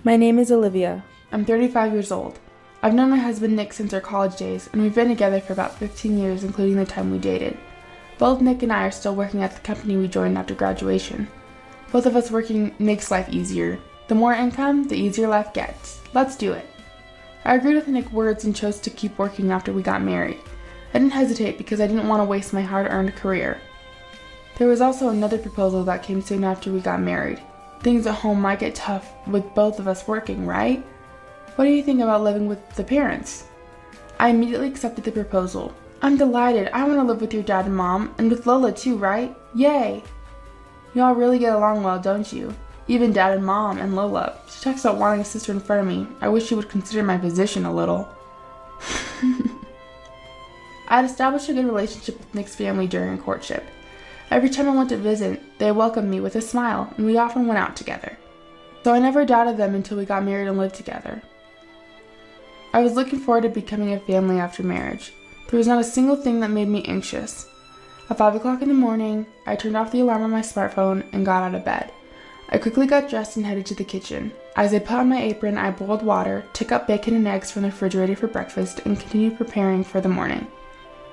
My name is Olivia. I'm 35 years old. I've known my husband Nick since our college days, and we've been together for about 15 years, including the time we dated. Both Nick and I are still working at the company we joined after graduation. Both of us working makes life easier. The more income, the easier life gets. Let's do it. I agreed with Nick's words and chose to keep working after we got married. I didn't hesitate because I didn't want to waste my hard-earned career. There was also another proposal that came soon after we got married. Things at home might get tough with both of us working, right? What do you think about living with the parents? I immediately accepted the proposal. I'm delighted. I want to live with your dad and mom, and with Lola too, right? Yay! Y'all really get along well, don't you? Even dad and mom and Lola. She talks about wanting a sister in front of me. I wish she would consider my position a little. I had established a good relationship with Nick's family during courtship. Every time I went to visit, they welcomed me with a smile, and we often went out together. So I never doubted them until we got married and lived together. I was looking forward to becoming a family after marriage. There was not a single thing that made me anxious. At 5 o'clock in the morning, I turned off the alarm on my smartphone and got out of bed. I quickly got dressed and headed to the kitchen. As I put on my apron, I boiled water, took out bacon and eggs from the refrigerator for breakfast, and continued preparing for the morning.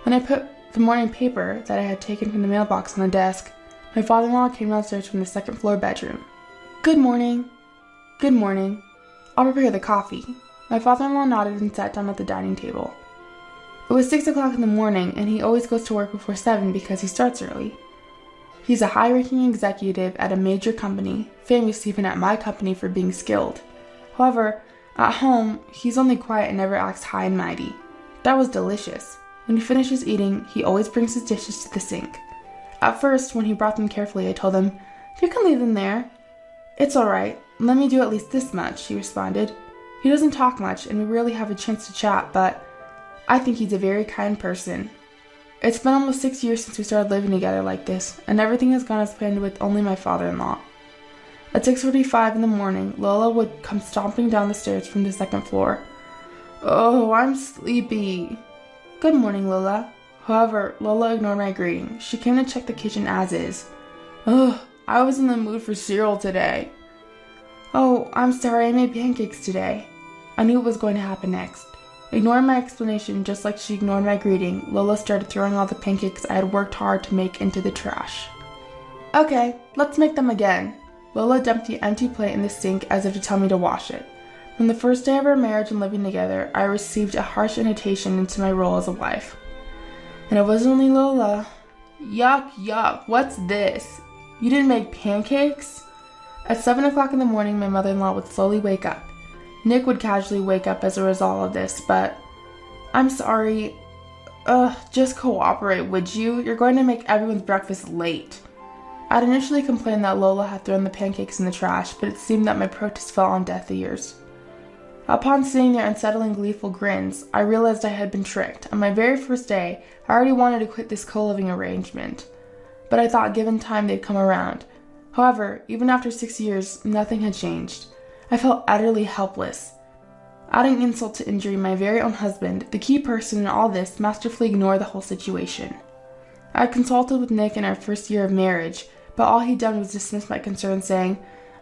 When I put the morning paper that I had taken from the mailbox on the desk, my father-in-law came downstairs from the second-floor bedroom. "Good morning." "Good morning. I'll prepare the coffee." My father-in-law nodded and sat down at the dining table. It was 6 o'clock in the morning, and he always goes to work before 7 because he starts early. He's a high-ranking executive at a major company, famous even at my company for being skilled. However, at home, he's only quiet and never acts high and mighty. That was delicious. When he finishes eating, he always brings his dishes to the sink. At first, when he brought them carefully, I told him, "You can leave them there." "It's all right. Let me do at least this much," he responded. He doesn't talk much, and we rarely have a chance to chat, but I think he's a very kind person. It's been almost 6 years since we started living together like this, and everything has gone as planned with only my father-in-law. At 6:45 in the morning, Lola would come stomping down the stairs from the second floor. "Oh, I'm sleepy." "Good morning, Lola." However, Lola ignored my greeting. She came to check the kitchen as is. "Ugh, I was in the mood for cereal today." "Oh, I'm sorry, I made pancakes today." I knew what was going to happen next. Ignoring my explanation just like she ignored my greeting, Lola started throwing all the pancakes I had worked hard to make into the trash. "Okay, let's make them again." Lola dumped the empty plate in the sink as if to tell me to wash it. From the first day of our marriage and living together, I received a harsh invitation into my role as a wife. And it wasn't only Lola. "Yuck, yuck, what's this? You didn't make pancakes?" At 7 o'clock in the morning, my mother-in-law would slowly wake up. Nick would casually wake up as a result of this, but "I'm sorry. Just cooperate, would you? You're going to make everyone's breakfast late." I'd initially complained that Lola had thrown the pancakes in the trash, but it seemed that my protest fell on deaf ears. Upon seeing their unsettling, gleeful grins, I realized I had been tricked. On my very first day, I already wanted to quit this co-living arrangement, but I thought given time they'd come around. However, even after 6 years, nothing had changed. I felt utterly helpless. Adding insult to injury, my very own husband, the key person in all this, masterfully ignored the whole situation. I had consulted with Nick in our first year of marriage, but all he'd done was dismiss my concerns, saying,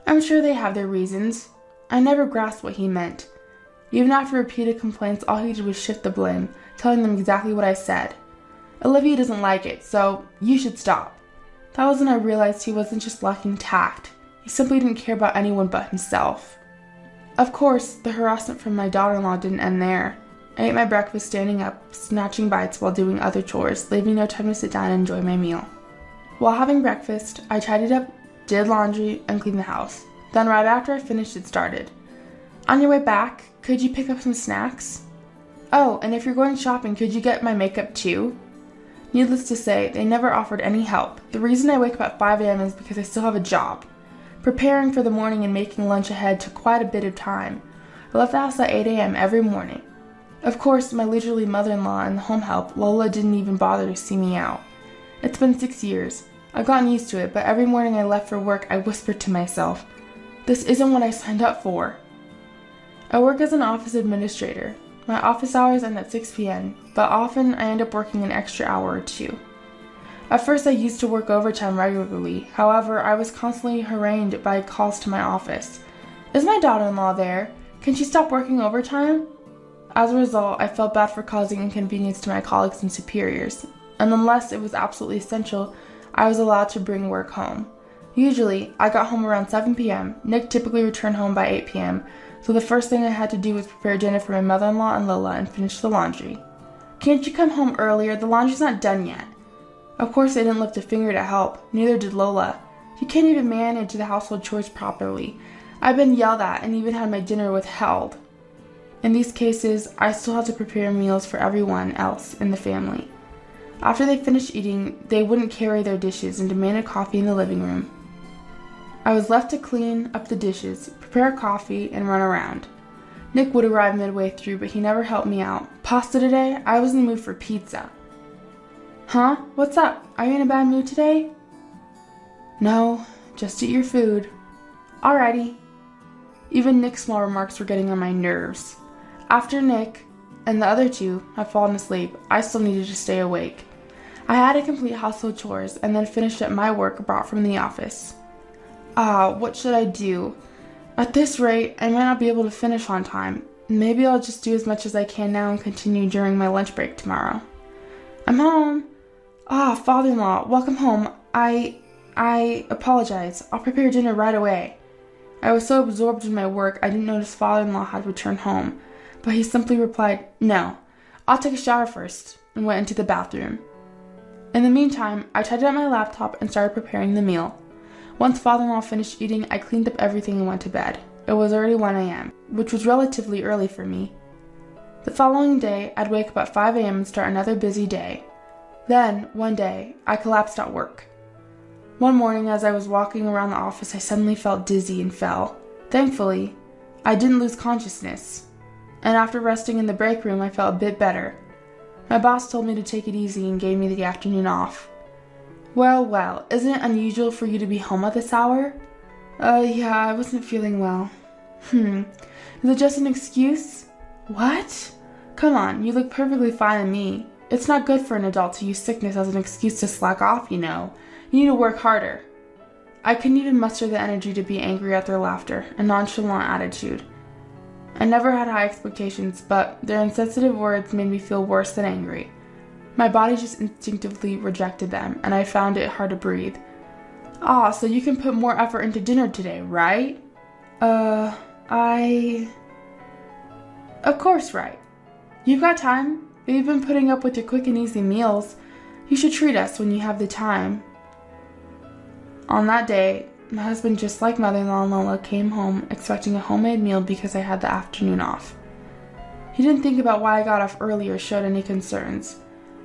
"I'm sure they have their reasons." I never grasped what he meant. Even after repeated complaints, all he did was shift the blame, telling them exactly what I said. "Olivia doesn't like it, so you should stop." That was when I realized he wasn't just lacking tact. He simply didn't care about anyone but himself. Of course, the harassment from my daughter-in-law didn't end there. I ate my breakfast standing up, snatching bites while doing other chores, leaving no time to sit down and enjoy my meal. While having breakfast, I tidied up, did laundry, and cleaned the house. Then right after I finished, it started. "On your way back, could you pick up some snacks? Oh, and if you're going shopping, could you get my makeup too?" Needless to say, they never offered any help. The reason I wake up at 5 a.m. is because I still have a job. Preparing for the morning and making lunch ahead took quite a bit of time. I left the house at 8 a.m. every morning. Of course, my leisurely mother-in-law and the home help, Lola, didn't even bother to see me out. It's been 6 years. I've gotten used to it, but every morning I left for work, I whispered to myself, "This isn't what I signed up for." I work as an office administrator. My office hours end at 6 p.m., but often I end up working an extra hour or two. At first I used to work overtime regularly, however, I was constantly harangued by calls to my office. Is my daughter-in-law there? Can she stop working overtime? As a result, I felt bad for causing inconvenience to my colleagues and superiors, and unless it was absolutely essential, I was allowed to bring work home. Usually, I got home around 7 p.m. Nick typically returned home by 8 p.m., so the first thing I had to do was prepare dinner for my mother-in-law and Lola and finish the laundry. Can't you come home earlier? The laundry's not done yet. Of course, I didn't lift a finger to help. Neither did Lola. You can't even manage the household chores properly. I've been yelled at and even had my dinner withheld. In these cases, I still had to prepare meals for everyone else in the family. After they finished eating, they wouldn't carry their dishes and demanded coffee in the living room. I was left to clean up the dishes, prepare coffee, and run around. Nick would arrive midway through, but he never helped me out. Pasta today? I was in the mood for pizza. Huh? What's up? Are you in a bad mood today? No, just eat your food. Alrighty. Even Nick's small remarks were getting on my nerves. After Nick and the other two had fallen asleep, I still needed to stay awake. I had to complete household chores and then finish up my work brought from the office. What should I do? At this rate, I might not be able to finish on time. Maybe I'll just do as much as I can now and continue during my lunch break tomorrow. I'm home. Father-in-law, welcome home. I apologize. I'll prepare dinner right away. I was so absorbed in my work, I didn't notice father-in-law had returned home, but he simply replied, "No, I'll take a shower first," and went into the bathroom. In the meantime, I tidied up my laptop and started preparing the meal. Once father-in-law finished eating, I cleaned up everything and went to bed. It was already 1 a.m., which was relatively early for me. The following day, I'd wake up at 5 a.m. and start another busy day. Then, one day, I collapsed at work. One morning, as I was walking around the office, I suddenly felt dizzy and fell. Thankfully, I didn't lose consciousness, and after resting in the break room, I felt a bit better. My boss told me to take it easy and gave me the afternoon off. Well, isn't it unusual for you to be home at this hour? Yeah, I wasn't feeling well. Is it just an excuse? What? Come on, you look perfectly fine to me. It's not good for an adult to use sickness as an excuse to slack off, you know. You need to work harder. I couldn't even muster the energy to be angry at their laughter and nonchalant attitude. I never had high expectations, but their insensitive words made me feel worse than angry. My body just instinctively rejected them, and I found it hard to breathe. So you can put more effort into dinner today, right? Of course, right. You've got time. We've been putting up with your quick and easy meals. You should treat us when you have the time. On that day, my husband, just like mother-in-law and Lola, came home expecting a homemade meal because I had the afternoon off. He didn't think about why I got off early or showed any concerns.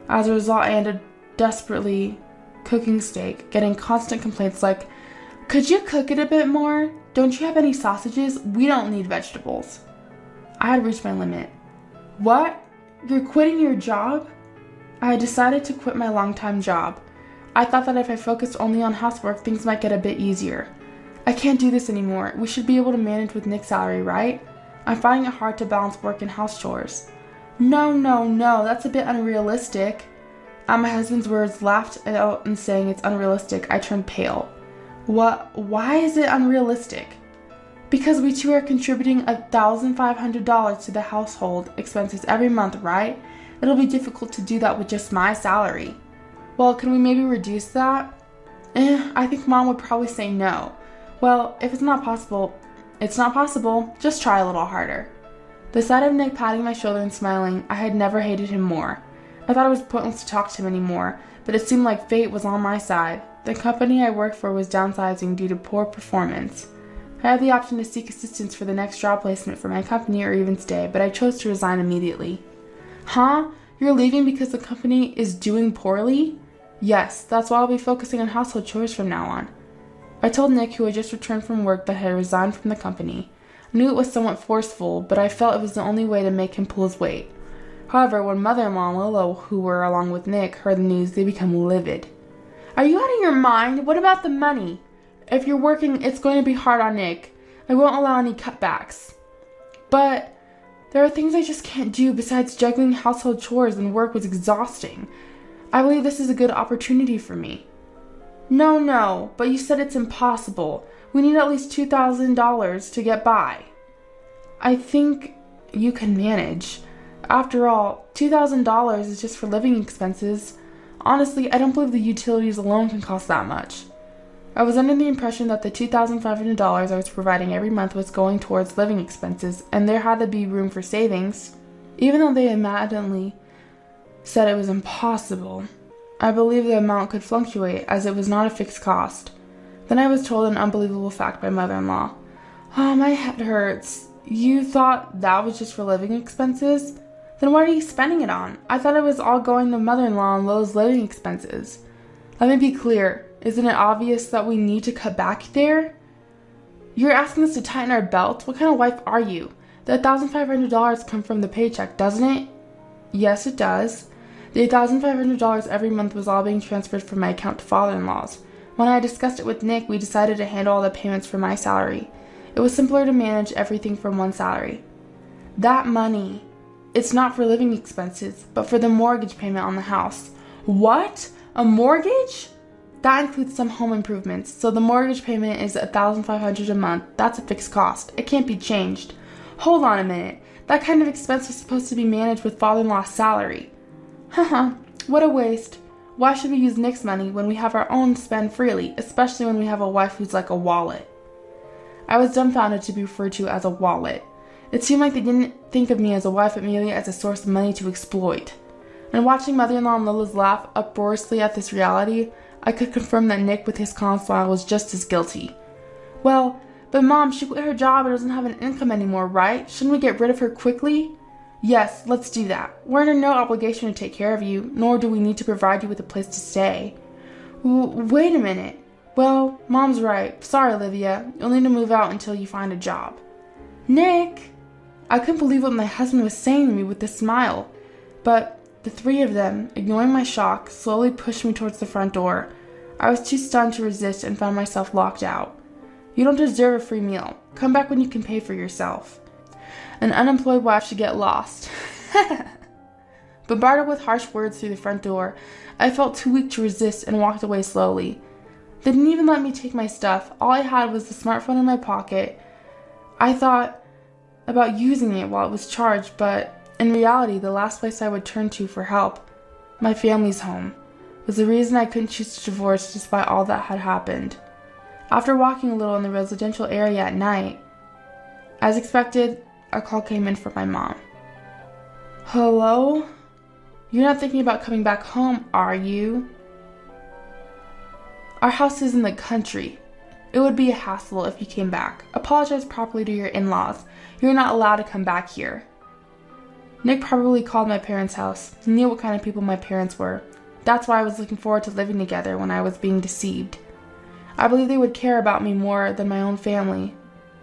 As a result, I ended desperately cooking steak, getting constant complaints like, "Could you cook it a bit more? Don't you have any sausages? We don't need vegetables." I had reached my limit. What? You're quitting your job? I had decided to quit my long-time job. I thought that if I focused only on housework, things might get a bit easier. I can't do this anymore. We should be able to manage with Nick's salary, right? I'm finding it hard to balance work and house chores. No, that's a bit unrealistic. At my husband's words, laughed out and saying it's unrealistic, I turned pale. What? Why is it unrealistic? Because we two are contributing $1,500 to the household expenses every month, right? It'll be difficult to do that with just my salary. Well, can we maybe reduce that? I think Mom would probably say no. Well, if it's not possible, it's not possible. Just try a little harder. The sight of Nick patting my shoulder and smiling, I had never hated him more. I thought it was pointless to talk to him anymore, but it seemed like fate was on my side. The company I worked for was downsizing due to poor performance. I had the option to seek assistance for the next job placement for my company or even stay, but I chose to resign immediately. Huh? You're leaving because the company is doing poorly? Yes, that's why I'll be focusing on household chores from now on. I told Nick, who had just returned from work, that I had resigned from the company. I knew it was somewhat forceful, but I felt it was the only way to make him pull his weight. However, when mother-in-law and Lola, who were along with Nick, heard the news, they became livid. Are you out of your mind? What about the money? If you're working, it's going to be hard on Nick. I won't allow any cutbacks. But there are things I just can't do besides juggling household chores, and work was exhausting. I believe this is a good opportunity for me. No, but you said it's impossible. We need at least $2,000 to get by." "I think you can manage. After all, $2,000 is just for living expenses. Honestly, I don't believe the utilities alone can cost that much." I was under the impression that the $2,500 I was providing every month was going towards living expenses, and there had to be room for savings. Even though they adamantly said it was impossible, I believed the amount could fluctuate as it was not a fixed cost. Then I was told an unbelievable fact by mother-in-law. "Oh, my head hurts. You thought that was just for living expenses? Then what are you spending it on? I thought it was all going to mother-in-law and Lowe's living expenses. Let me be clear. Isn't it obvious that we need to cut back there? You're asking us to tighten our belts? What kind of wife are you? The $1,500 come from the paycheck, doesn't it?" "Yes, it does. The $1,500 every month was all being transferred from my account to father-in-law's. When I discussed it with Nick, we decided to handle all the payments from my salary. It was simpler to manage everything from one salary. That money, it's not for living expenses, but for the mortgage payment on the house." "What? A mortgage?" "That includes some home improvements, so the mortgage payment is $1,500 a month. That's a fixed cost. It can't be changed." "Hold on a minute. That kind of expense was supposed to be managed with father-in-law's salary." Haha, what a waste. Why should we use Nick's money when we have our own to spend freely, especially when we have a wife who's like a wallet? I was dumbfounded to be referred to as a wallet. It seemed like they didn't think of me as a wife, but merely as a source of money to exploit. And watching mother-in-law and Lila's laugh uproariously at this reality, I could confirm that Nick, with his calm smile, was just as guilty. "Well, but Mom, she quit her job and doesn't have an income anymore, right? Shouldn't we get rid of her quickly?" "Yes, let's do that. We're under no obligation to take care of you, nor do we need to provide you with a place to stay." Wait a minute. "Well, Mom's right. Sorry, Olivia. You'll need to move out until you find a job." "Nick!" I couldn't believe what my husband was saying to me with a smile. But the three of them, ignoring my shock, slowly pushed me towards the front door. I was too stunned to resist and found myself locked out. "You don't deserve a free meal. Come back when you can pay for yourself. An unemployed wife should get lost." Bombarded with harsh words through the front door, I felt too weak to resist and walked away slowly. They didn't even let me take my stuff. All I had was the smartphone in my pocket. I thought about using it while it was charged, but in reality, the last place I would turn to for help, my family's home, was the reason I couldn't choose to divorce despite all that had happened. After walking a little in the residential area at night, as expected, a call came in from my mom. "Hello? You're not thinking about coming back home, are you? Our house is in the country. It would be a hassle if you came back. Apologize properly to your in-laws. You're not allowed to come back here." Nick probably called my parents' house. He knew what kind of people my parents were. That's why I was looking forward to living together when I was being deceived. I believed they would care about me more than my own family.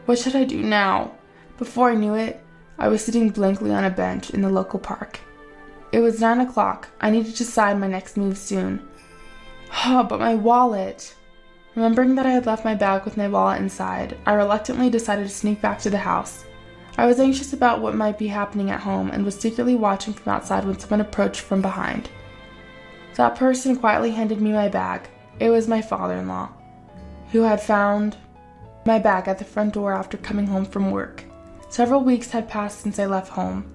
What should I do now? Before I knew it, I was sitting blankly on a bench in the local park. It was 9 o'clock. I needed to decide my next move soon. Oh, but my wallet. Remembering that I had left my bag with my wallet inside, I reluctantly decided to sneak back to the house. I was anxious about what might be happening at home and was secretly watching from outside when someone approached from behind. That person quietly handed me my bag. It was my father-in-law, who had found my bag at the front door after coming home from work. Several weeks had passed since I left home.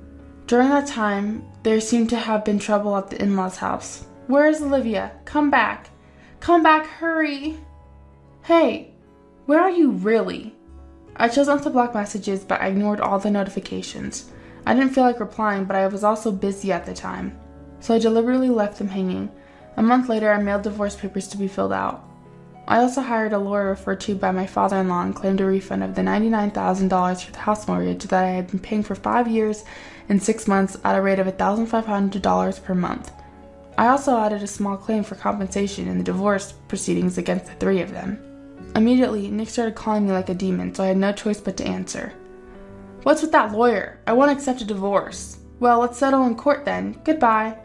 During that time, there seemed to have been trouble at the in-laws' house. "Where is Olivia? Come back. Come back, hurry. Hey, where are you really?" I chose not to block messages, but I ignored all the notifications. I didn't feel like replying, but I was also busy at the time, so I deliberately left them hanging. A month later, I mailed divorce papers to be filled out. I also hired a lawyer referred to by my father-in-law and claimed a refund of the $99,000 for the house mortgage that I had been paying for 5 years and 6 months at a rate of $1,500 per month. I also added a small claim for compensation in the divorce proceedings against the three of them. Immediately, Nick started calling me like a demon, so I had no choice but to answer. "What's with that lawyer? I won't accept a divorce." "Well, let's settle in court then. Goodbye."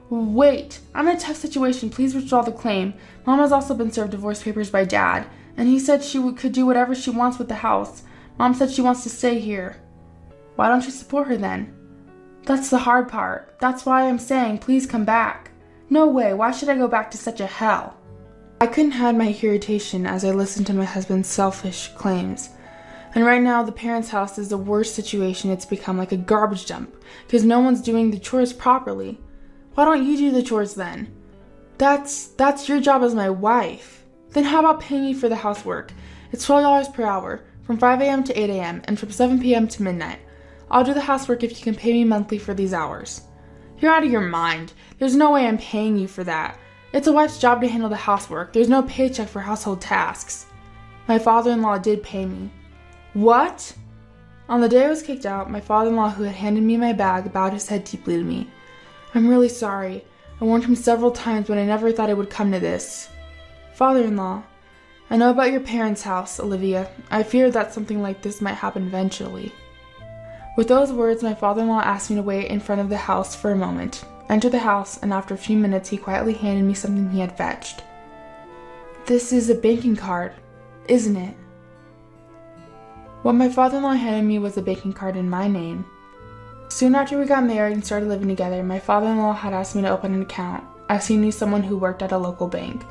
"Wait, I'm in a tough situation. Please withdraw the claim. Mom has also been served divorce papers by Dad, and he said she could do whatever she wants with the house. Mom said she wants to stay here." "Why don't you support her then?" "That's the hard part. That's why I'm saying please come back." "No way. Why should I go back to such a hell?" I couldn't hide my irritation as I listened to my husband's selfish claims. And right now, the parents' house is the worst situation. It's become like a garbage dump because no one's doing the chores properly. Why don't you do the chores then? That's your job as my wife. Then how about paying me for the housework? It's $12 per hour, from 5 a.m. to 8 a.m. and from 7 p.m. to midnight. I'll do the housework if you can pay me monthly for these hours. You're out of your mind. There's no way I'm paying you for that. It's a wife's job to handle the housework. There's no paycheck for household tasks. My father-in-law did pay me. What? On the day I was kicked out, my father-in-law, who had handed me my bag, bowed his head deeply to me. I'm really sorry. I warned him several times, but I never thought it would come to this. Father-in-law, I know about your parents' house, Olivia. I feared that something like this might happen eventually. With those words, my father-in-law asked me to wait in front of the house for a moment. I entered the house, and after a few minutes, he quietly handed me something he had fetched. This is a banking card, isn't it? What my father-in-law handed me was a banking card in my name. Soon after we got married and started living together, my father-in-law had asked me to open an account, as he knew someone who worked at a local bank.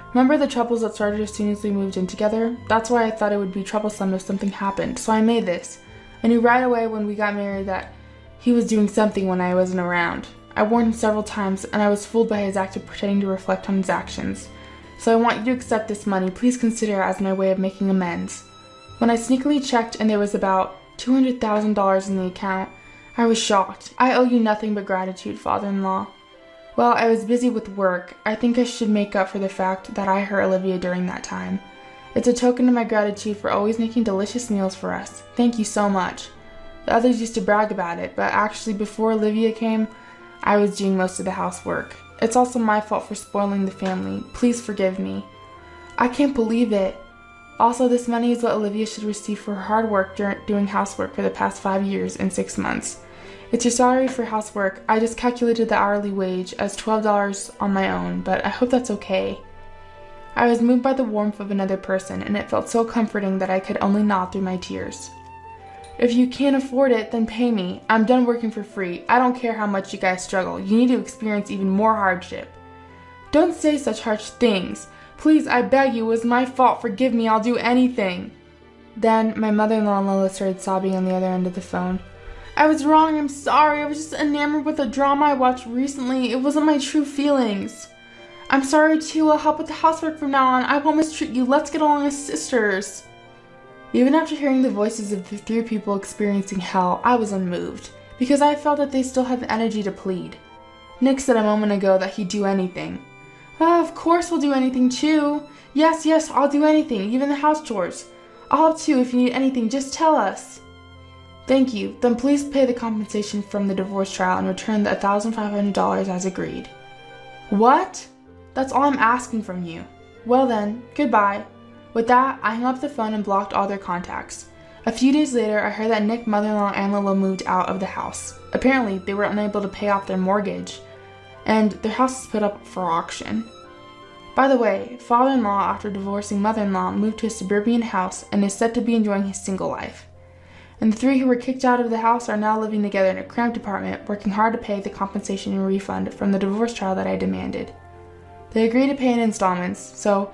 Remember the troubles that started as soon as we moved in together? That's why I thought it would be troublesome if something happened, so I made this. I knew right away when we got married that he was doing something when I wasn't around. I warned him several times, and I was fooled by his act of pretending to reflect on his actions. So I want you to accept this money. Please consider it as my way of making amends. When I sneakily checked and there was about $200,000 in the account, I was shocked. I owe you nothing but gratitude, father-in-law. Well, I was busy with work. I think I should make up for the fact that I hurt Olivia during that time. It's a token of my gratitude for always making delicious meals for us. Thank you so much. The others used to brag about it, but actually before Olivia came, I was doing most of the housework. It's also my fault for spoiling the family. Please forgive me. I can't believe it. Also, this money is what Olivia should receive for her hard work doing housework for the past 5 years and 6 months. It's your salary for housework. I just calculated the hourly wage as $12 on my own, but I hope that's okay. I was moved by the warmth of another person, and it felt so comforting that I could only nod through my tears. If you can't afford it, then pay me. I'm done working for free. I don't care how much you guys struggle. You need to experience even more hardship. Don't say such harsh things. Please, I beg you, it was my fault. Forgive me, I'll do anything. Then, my mother-in-law Lola started sobbing on the other end of the phone. I was wrong, I'm sorry. I was just enamored with a drama I watched recently. It wasn't my true feelings. I'm sorry too, I'll help with the housework from now on. I won't mistreat you. Let's get along as sisters. Even after hearing the voices of the 3 people experiencing hell, I was unmoved, because I felt that they still had the energy to plead. Nick said a moment ago that he'd do anything. Oh, of course we'll do anything too. Yes, I'll do anything, even the house chores. I'll help too if you need anything, just tell us. Thank you. Then please pay the compensation from the divorce trial and return the $1,500 as agreed. What? That's all I'm asking from you. Well then, goodbye. With that, I hung up the phone and blocked all their contacts. A few days later, I heard that Nick's mother-in-law and Lola moved out of the house. Apparently, they were unable to pay off their mortgage, and their house was put up for auction. By the way, father-in-law, after divorcing mother-in-law, moved to a suburban house and is said to be enjoying his single life. And the 3 who were kicked out of the house are now living together in a cramped apartment, working hard to pay the compensation and refund from the divorce trial that I demanded. They agreed to pay in installments, so,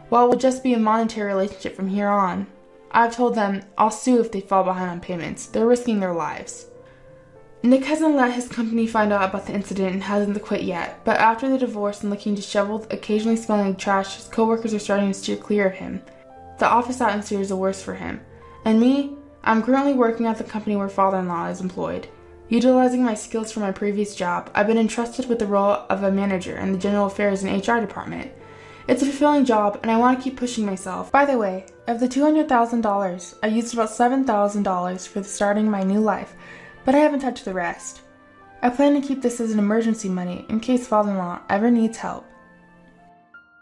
while it will just be a monetary relationship from here on, I've told them I'll sue if they fall behind on payments. They're risking their lives. Nick hasn't let his company find out about the incident and hasn't quit yet, but after the divorce and looking disheveled, occasionally smelling like trash, his coworkers are starting to steer clear of him. The office atmosphere is the worst for him. And me? I'm currently working at the company where father-in-law is employed. Utilizing my skills from my previous job, I've been entrusted with the role of a manager in the general affairs and HR department. It's a fulfilling job, and I want to keep pushing myself. By the way, of the $200,000, I used about $7,000 for starting my new life, but I haven't touched the rest. I plan to keep this as an emergency money in case father-in-law ever needs help.